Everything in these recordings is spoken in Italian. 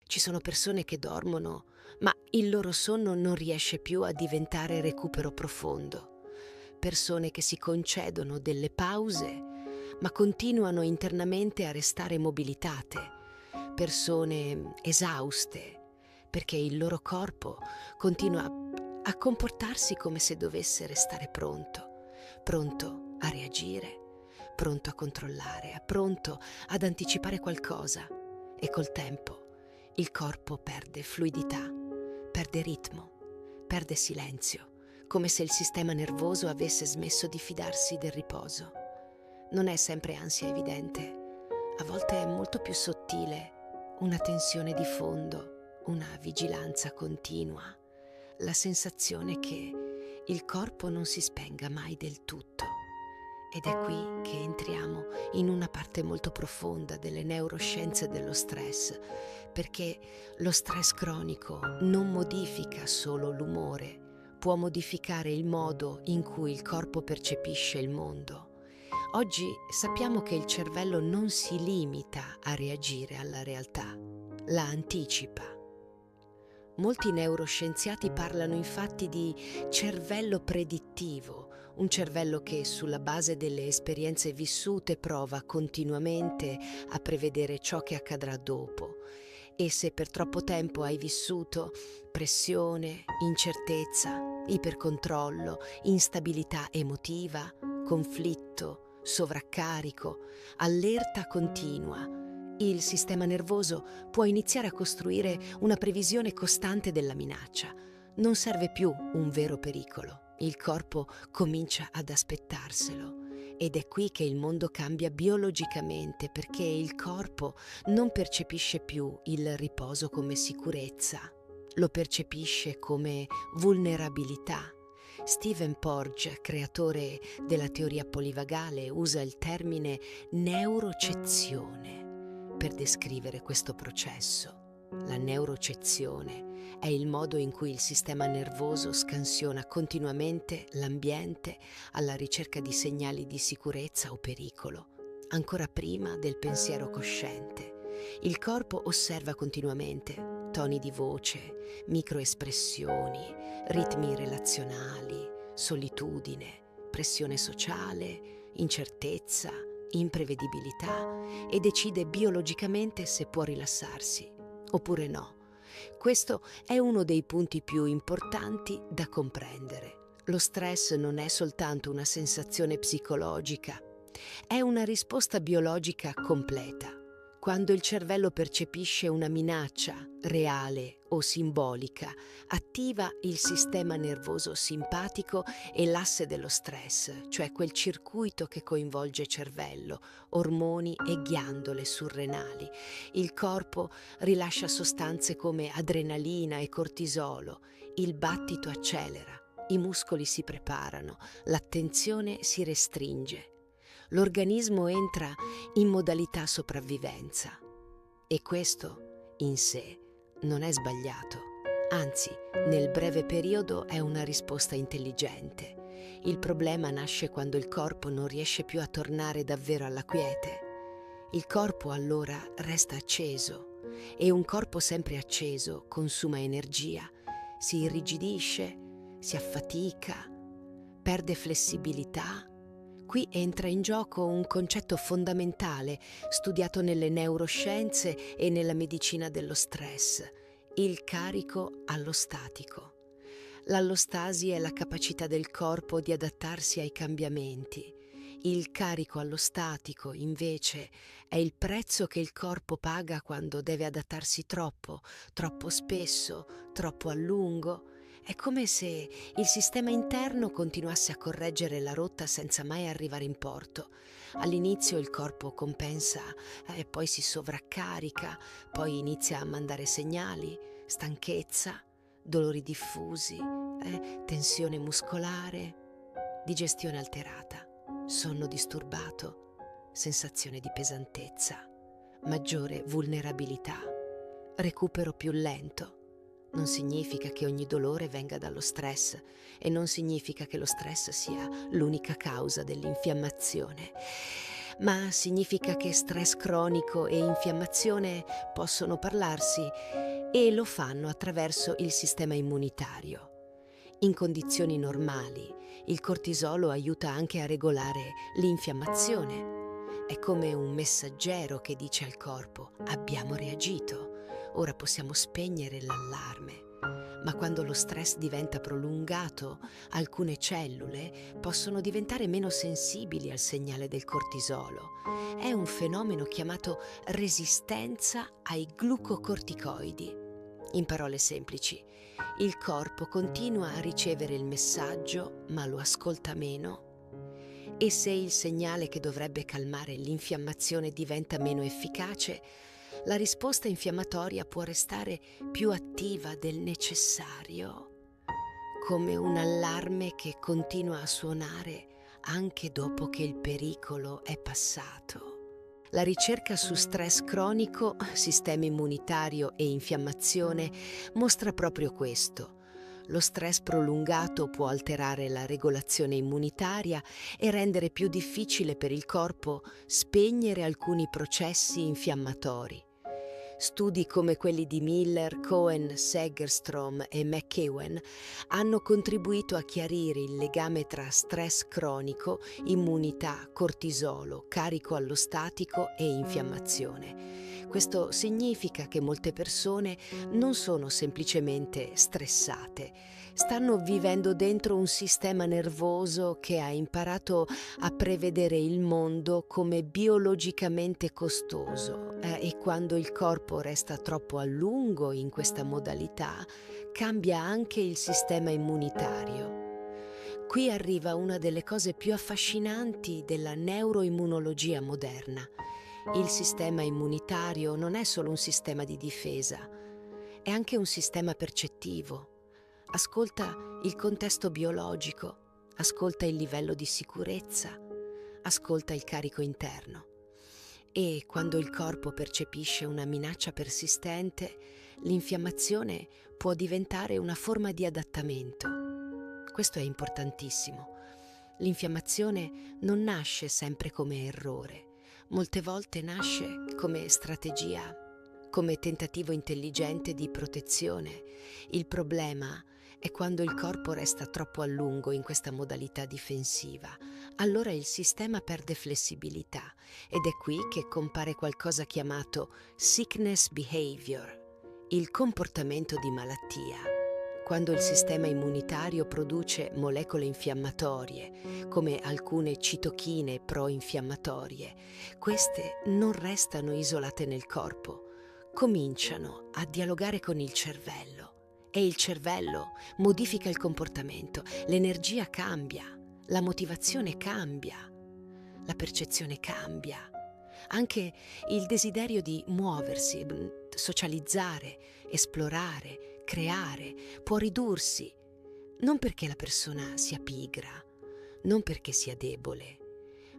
Ci sono persone che dormono, ma il loro sonno non riesce più a diventare recupero profondo. Persone che si concedono delle pause, ma continuano internamente a restare mobilitate. Persone esauste, perché il loro corpo continua a comportarsi come se dovesse restare pronto a reagire, pronto a controllare, pronto ad anticipare qualcosa. E col tempo il corpo perde fluidità, perde ritmo, perde silenzio, come se il sistema nervoso avesse smesso di fidarsi del riposo. Non è sempre ansia evidente, a volte è molto più sottile, una tensione di fondo, una vigilanza continua, la sensazione che il corpo non si spenga mai del tutto. Ed è qui che entriamo in una parte molto profonda delle neuroscienze dello stress, perché lo stress cronico non modifica solo l'umore, può modificare il modo in cui il corpo percepisce il mondo. Oggi sappiamo che il cervello non si limita a reagire alla realtà, la anticipa. Molti neuroscienziati parlano infatti di cervello predittivo, un cervello che sulla base delle esperienze vissute prova continuamente a prevedere ciò che accadrà dopo. E se per troppo tempo hai vissuto pressione, incertezza, ipercontrollo, instabilità emotiva, conflitto, sovraccarico, allerta continua, il sistema nervoso può iniziare a costruire una previsione costante della minaccia. Non serve più un vero pericolo, il corpo comincia ad aspettarselo. Ed è qui che il mondo cambia biologicamente, perché il corpo non percepisce più il riposo come sicurezza, lo percepisce come vulnerabilità. Stephen Porges, creatore della teoria polivagale, usa il termine neurocezione per descrivere questo processo. La neurocezione è il modo in cui il sistema nervoso scansiona continuamente l'ambiente alla ricerca di segnali di sicurezza o pericolo, ancora prima del pensiero cosciente. Il corpo osserva continuamente toni di voce, microespressioni, ritmi relazionali, solitudine, pressione sociale, incertezza, imprevedibilità, e decide biologicamente se può rilassarsi oppure no. Questo è uno dei punti più importanti da comprendere. Lo stress non è soltanto una sensazione psicologica, è una risposta biologica completa. Quando il cervello percepisce una minaccia reale o simbolica, attiva il sistema nervoso simpatico e l'asse dello stress, cioè quel circuito che coinvolge cervello, ormoni e ghiandole surrenali. Il corpo rilascia sostanze come adrenalina e cortisolo, il battito accelera, i muscoli si preparano, l'attenzione si restringe. L'organismo entra in modalità sopravvivenza e questo in sé non è sbagliato, anzi, nel breve periodo è una risposta intelligente. Il problema nasce quando il corpo non riesce più a tornare davvero alla quiete. Il corpo allora resta acceso e un corpo sempre acceso consuma energia, si irrigidisce, si affatica, perde flessibilità. Qui entra in gioco un concetto fondamentale studiato nelle neuroscienze e nella medicina dello stress, il carico allostatico. L'allostasi è la capacità del corpo di adattarsi ai cambiamenti. Il carico allostatico, invece, è il prezzo che il corpo paga quando deve adattarsi troppo spesso, troppo a lungo. È come se il sistema interno continuasse a correggere la rotta senza mai arrivare in porto. All'inizio il corpo compensa e poi si sovraccarica, poi inizia a mandare segnali, stanchezza, dolori diffusi, tensione muscolare, digestione alterata, sonno disturbato, sensazione di pesantezza, maggiore vulnerabilità, recupero più lento. Non significa che ogni dolore venga dallo stress e non significa che lo stress sia l'unica causa dell'infiammazione, ma significa che stress cronico e infiammazione possono parlarsi e lo fanno attraverso il sistema immunitario. In condizioni normali, il cortisolo aiuta anche a regolare l'infiammazione. È come un messaggero che dice al corpo: abbiamo reagito, ora possiamo spegnere l'allarme. Ma quando lo stress diventa prolungato, alcune cellule possono diventare meno sensibili al segnale del cortisolo. È un fenomeno chiamato resistenza ai glucocorticoidi. In parole semplici, il corpo continua a ricevere il messaggio, ma lo ascolta meno. E se il segnale che dovrebbe calmare l'infiammazione diventa meno efficace, la risposta infiammatoria può restare più attiva del necessario, come un allarme che continua a suonare anche dopo che il pericolo è passato. La ricerca su stress cronico, sistema immunitario e infiammazione mostra proprio questo. Lo stress prolungato può alterare la regolazione immunitaria e rendere più difficile per il corpo spegnere alcuni processi infiammatori. Studi come quelli di Miller, Cohen, Segerstrom e McEwen hanno contribuito a chiarire il legame tra stress cronico, immunità, cortisolo, carico allostatico e infiammazione. Questo significa che molte persone non sono semplicemente stressate, stanno vivendo dentro un sistema nervoso che ha imparato a prevedere il mondo come biologicamente costoso, e quando il corpo resta troppo a lungo in questa modalità, cambia anche il sistema immunitario. Qui arriva una delle cose più affascinanti della neuroimmunologia moderna. Il sistema immunitario non è solo un sistema di difesa, è anche un sistema percettivo. Ascolta il contesto biologico, ascolta il livello di sicurezza, ascolta il carico interno. E quando il corpo percepisce una minaccia persistente, l'infiammazione può diventare una forma di adattamento. Questo è importantissimo. L'infiammazione non nasce sempre come errore, molte volte nasce come strategia, come tentativo intelligente di protezione. Il problema è quando il corpo resta troppo a lungo in questa modalità difensiva. Allora il sistema perde flessibilità ed è qui che compare qualcosa chiamato sickness behavior, il comportamento di malattia. Quando il sistema immunitario produce molecole infiammatorie, come alcune citochine pro-infiammatorie, queste non restano isolate nel corpo, cominciano a dialogare con il cervello e il cervello modifica il comportamento, l'energia cambia, la motivazione cambia, la percezione cambia, anche il desiderio di muoversi, socializzare, esplorare, creare può ridursi, non perché la persona sia pigra, non perché sia debole,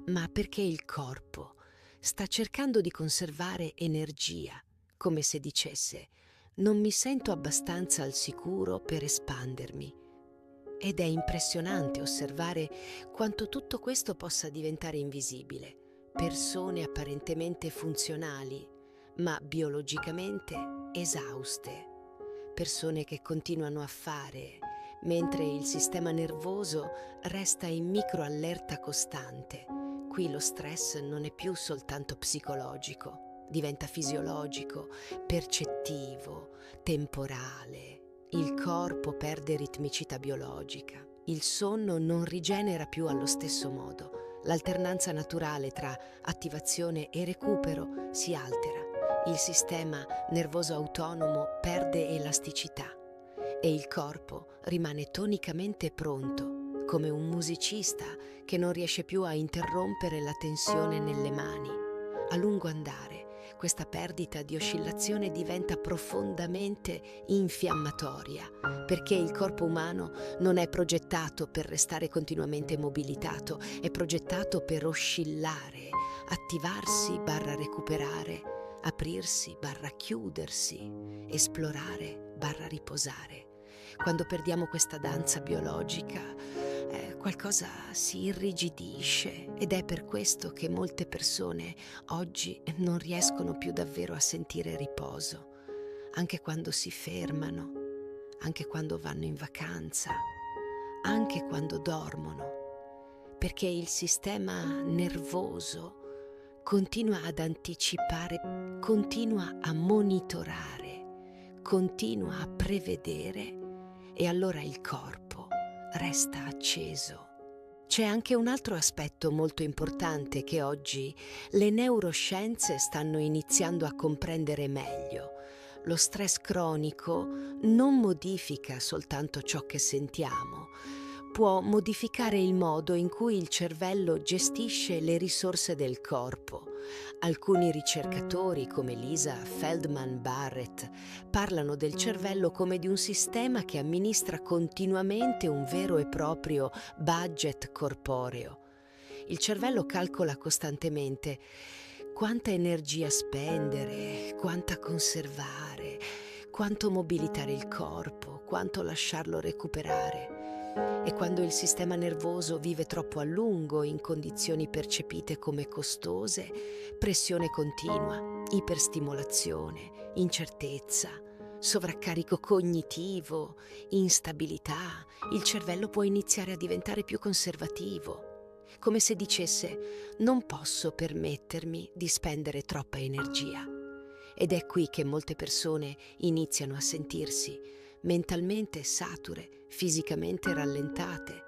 ma perché il corpo sta cercando di conservare energia, come se dicesse: non mi sento abbastanza al sicuro per espandermi. Ed è impressionante osservare quanto tutto questo possa diventare invisibile. Persone apparentemente funzionali, ma biologicamente esauste. Persone che continuano a fare, mentre il sistema nervoso resta in microallerta costante. Qui lo stress non è più soltanto psicologico. Diventa fisiologico, percettivo, temporale. Il corpo perde ritmicità biologica. Il sonno non rigenera più allo stesso modo. L'alternanza naturale tra attivazione e recupero si altera. Il sistema nervoso autonomo perde elasticità e il corpo rimane tonicamente pronto, come un musicista che non riesce più a interrompere la tensione nelle mani. A lungo andare, questa perdita di oscillazione diventa profondamente infiammatoria, perché il corpo umano non è progettato per restare continuamente mobilitato, è progettato per oscillare, attivarsi/recuperare, aprirsi/chiudersi, esplorare/riposare. Quando perdiamo questa danza biologica, qualcosa si irrigidisce ed è per questo che molte persone oggi non riescono più davvero a sentire riposo, anche quando si fermano, anche quando vanno in vacanza, anche quando dormono, perché il sistema nervoso continua ad anticipare, continua a monitorare, continua a prevedere e allora il corpo resta acceso. C'è anche un altro aspetto molto importante che oggi le neuroscienze stanno iniziando a comprendere meglio. Lo stress cronico non modifica soltanto ciò che sentiamo, può modificare il modo in cui il cervello gestisce le risorse del corpo. Alcuni ricercatori, come Lisa Feldman Barrett, parlano del cervello come di un sistema che amministra continuamente un vero e proprio budget corporeo. Il cervello calcola costantemente quanta energia spendere, quanta conservare, quanto mobilitare il corpo, quanto lasciarlo recuperare. E quando il sistema nervoso vive troppo a lungo in condizioni percepite come costose, pressione continua, iperstimolazione, incertezza, sovraccarico cognitivo, instabilità, il cervello può iniziare a diventare più conservativo, come se dicesse: non posso permettermi di spendere troppa energia. Ed è qui che molte persone iniziano a sentirsi mentalmente sature, fisicamente rallentate,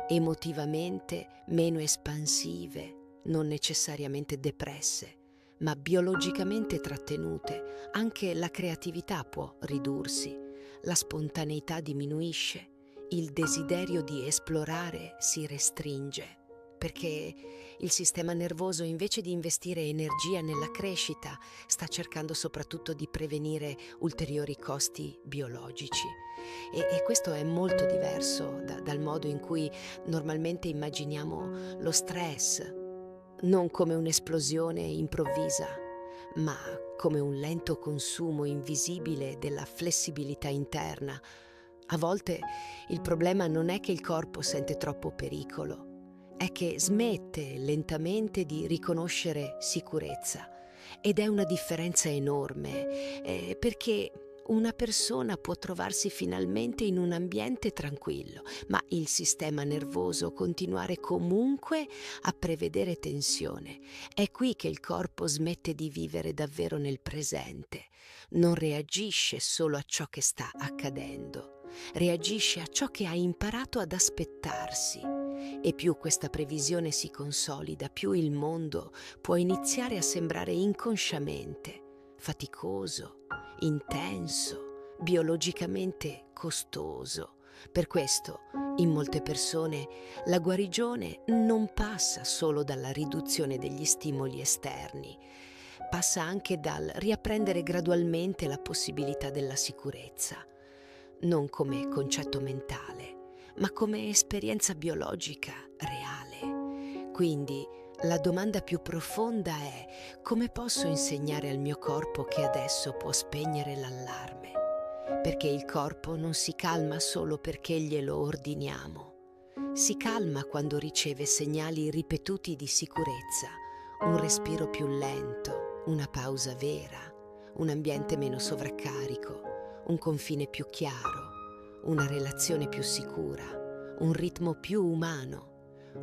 emotivamente meno espansive, non necessariamente depresse, ma biologicamente trattenute. Anche la creatività può ridursi, la spontaneità diminuisce, il desiderio di esplorare si restringe, perché il sistema nervoso, invece di investire energia nella crescita, sta cercando soprattutto di prevenire ulteriori costi biologici. E questo è molto diverso dal modo in cui normalmente immaginiamo lo stress, non come un'esplosione improvvisa, ma come un lento consumo invisibile della flessibilità interna. A volte il problema non è che il corpo sente troppo pericolo, è che smette lentamente di riconoscere sicurezza. Ed è una differenza enorme, perché una persona può trovarsi finalmente in un ambiente tranquillo, ma il sistema nervoso continuare comunque a prevedere tensione. È qui che il corpo smette di vivere davvero nel presente. Non reagisce solo a ciò che sta accadendo, reagisce a ciò che ha imparato ad aspettarsi. E più questa previsione si consolida, più il mondo può iniziare a sembrare inconsciamente faticoso, intenso, biologicamente costoso. Per questo, in molte persone, la guarigione non passa solo dalla riduzione degli stimoli esterni, passa anche dal riapprendere gradualmente la possibilità della sicurezza, non come concetto mentale, ma come esperienza biologica reale. Quindi la domanda più profonda è: come posso insegnare al mio corpo che adesso può spegnere l'allarme? Perché il corpo non si calma solo perché glielo ordiniamo. Si calma quando riceve segnali ripetuti di sicurezza, un respiro più lento, una pausa vera, un ambiente meno sovraccarico, un confine più chiaro, una relazione più sicura, un ritmo più umano,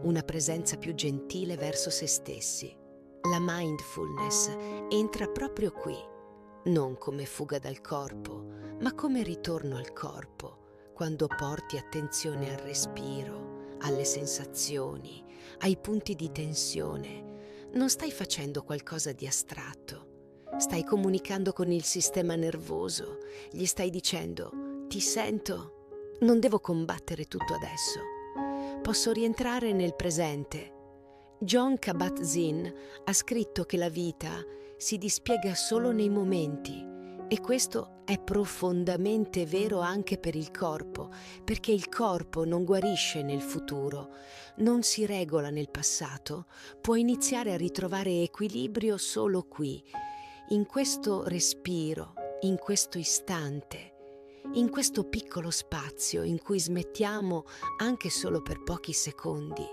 una presenza più gentile verso se stessi. La mindfulness entra proprio qui, non come fuga dal corpo, ma come ritorno al corpo, quando porti attenzione al respiro, alle sensazioni, ai punti di tensione. Non stai facendo qualcosa di astratto, stai comunicando con il sistema nervoso, gli stai dicendo: ti sento, non devo combattere tutto adesso, posso rientrare nel presente. Jon Kabat-Zinn ha scritto che la vita si dispiega solo nei momenti, e questo è profondamente vero anche per il corpo, perché il corpo non guarisce nel futuro, non si regola nel passato, può iniziare a ritrovare equilibrio solo qui, in questo respiro, in questo istante. in questo piccolo spazio in cui smettiamo, anche solo per pochi secondi,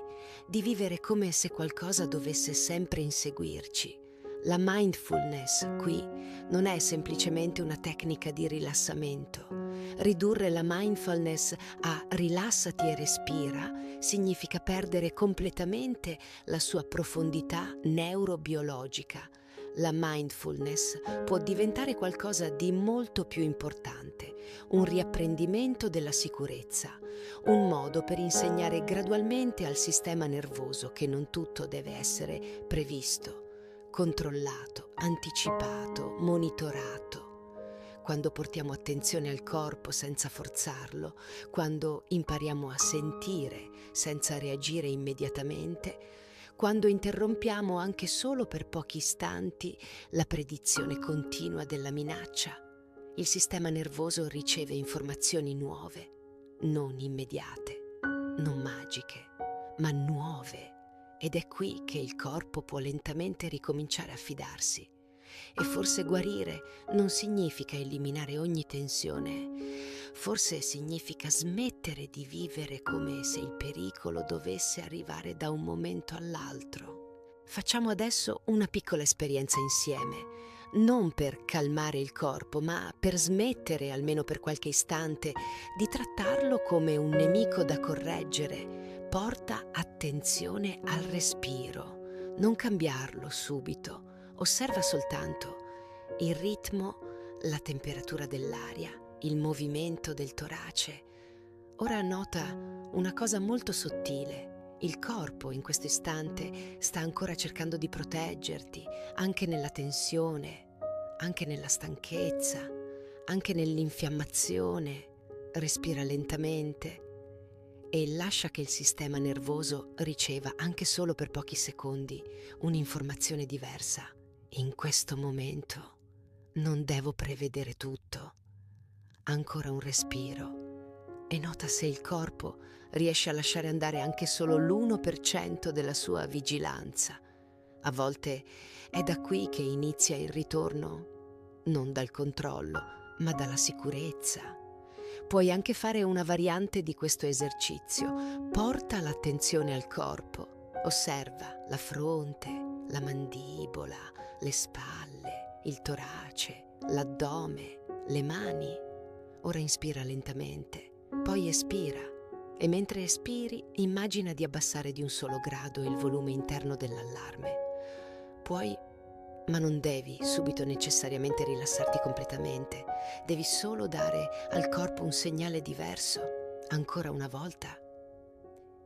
di vivere come se qualcosa dovesse sempre inseguirci. La mindfulness qui non è semplicemente una tecnica di rilassamento. Ridurre la mindfulness a rilassati e respira significa perdere completamente la sua profondità neurobiologica. La mindfulness può diventare qualcosa di molto più importante, un riapprendimento della sicurezza, un modo per insegnare gradualmente al sistema nervoso che non tutto deve essere previsto, controllato, anticipato, monitorato. Quando portiamo attenzione al corpo senza forzarlo, quando impariamo a sentire senza reagire immediatamente, quando interrompiamo anche solo per pochi istanti la predizione continua della minaccia, il sistema nervoso riceve informazioni nuove, non immediate, non magiche, ma nuove. Ed è qui che il corpo può lentamente ricominciare a fidarsi. E forse guarire non significa eliminare ogni tensione, forse significa smettere di vivere come se il pericolo dovesse arrivare da un momento all'altro. Facciamo adesso una piccola esperienza insieme, non per calmare il corpo, ma per smettere, almeno per qualche istante, di trattarlo come un nemico da correggere. Porta attenzione al respiro, non cambiarlo subito. Osserva soltanto il ritmo, la temperatura dell'aria, il movimento del torace. Ora nota una cosa molto sottile. Il corpo in questo istante sta ancora cercando di proteggerti, anche nella tensione, anche nella stanchezza, anche nell'infiammazione. Respira lentamente e lascia che il sistema nervoso riceva, anche solo per pochi secondi, un'informazione diversa. In questo momento non devo prevedere tutto. Ancora un respiro e nota se il corpo riesce a lasciare andare anche solo l'1% della sua vigilanza. A volte è da qui che inizia il ritorno, non dal controllo, ma dalla sicurezza. Puoi anche fare una variante di questo esercizio. Porta l'attenzione al corpo. Osserva la fronte, la mandibola, le spalle, il torace, l'addome, le mani. Ora inspira lentamente, poi espira e mentre espiri immagina di abbassare di un solo grado il volume interno dell'allarme. Puoi, ma non devi subito necessariamente rilassarti completamente, devi solo dare al corpo un segnale diverso. Ancora una volta.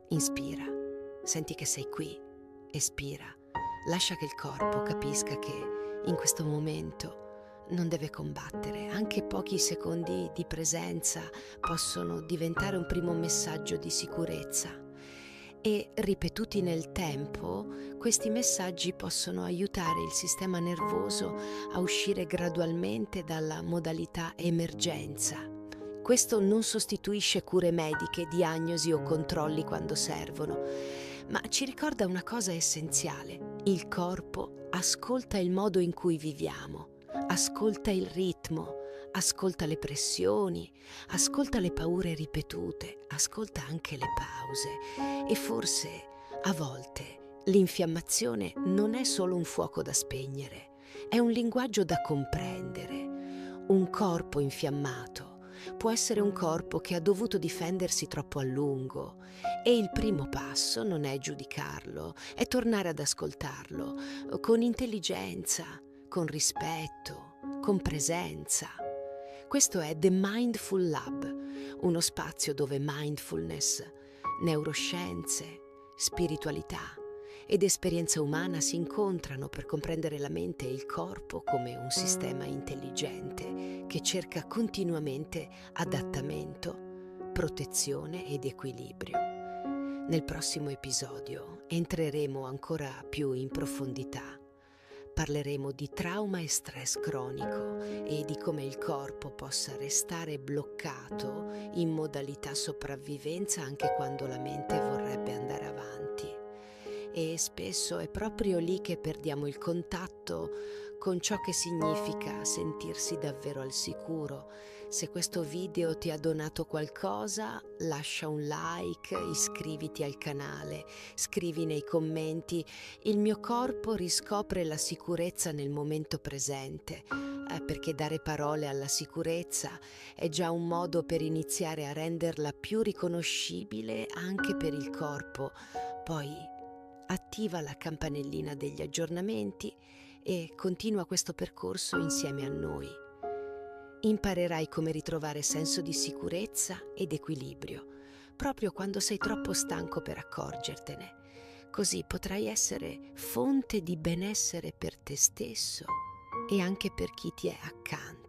Inspira, senti che sei qui, espira. Lascia che il corpo capisca che in questo momento non deve combattere. Anche pochi secondi di presenza possono diventare un primo messaggio di sicurezza. E ripetuti nel tempo, questi messaggi possono aiutare il sistema nervoso a uscire gradualmente dalla modalità emergenza. Questo non sostituisce cure mediche, diagnosi o controlli quando servono, ma ci ricorda una cosa essenziale. Il corpo ascolta il modo in cui viviamo, ascolta il ritmo, ascolta le pressioni, ascolta le paure ripetute, ascolta anche le pause e forse, a volte, l'infiammazione non è solo un fuoco da spegnere, è un linguaggio da comprendere. Un corpo infiammato può essere un corpo che ha dovuto difendersi troppo a lungo e il primo passo non è giudicarlo, è tornare ad ascoltarlo con intelligenza, con rispetto, con presenza. Questo è The Mindful Lab, uno spazio dove mindfulness, neuroscienze, spiritualità ed esperienza umana si incontrano per comprendere la mente e il corpo come un sistema intelligente che cerca continuamente adattamento, protezione ed equilibrio. Nel prossimo episodio entreremo ancora più in profondità. Parleremo di trauma e stress cronico e di come il corpo possa restare bloccato in modalità sopravvivenza anche quando la mente vorrebbe andare avanti. E spesso è proprio lì che perdiamo il contatto con ciò che significa sentirsi davvero al sicuro, Se questo video ti ha donato qualcosa, lascia un like, iscriviti al canale, scrivi nei commenti: il mio corpo riscopre la sicurezza nel momento presente, perché dare parole alla sicurezza è già un modo per iniziare a renderla più riconoscibile anche per il corpo. Poi attiva la campanellina degli aggiornamenti e continua questo percorso insieme a noi. Imparerai come ritrovare senso di sicurezza ed equilibrio, proprio quando sei troppo stanco per accorgertene. Così potrai essere fonte di benessere per te stesso e anche per chi ti è accanto.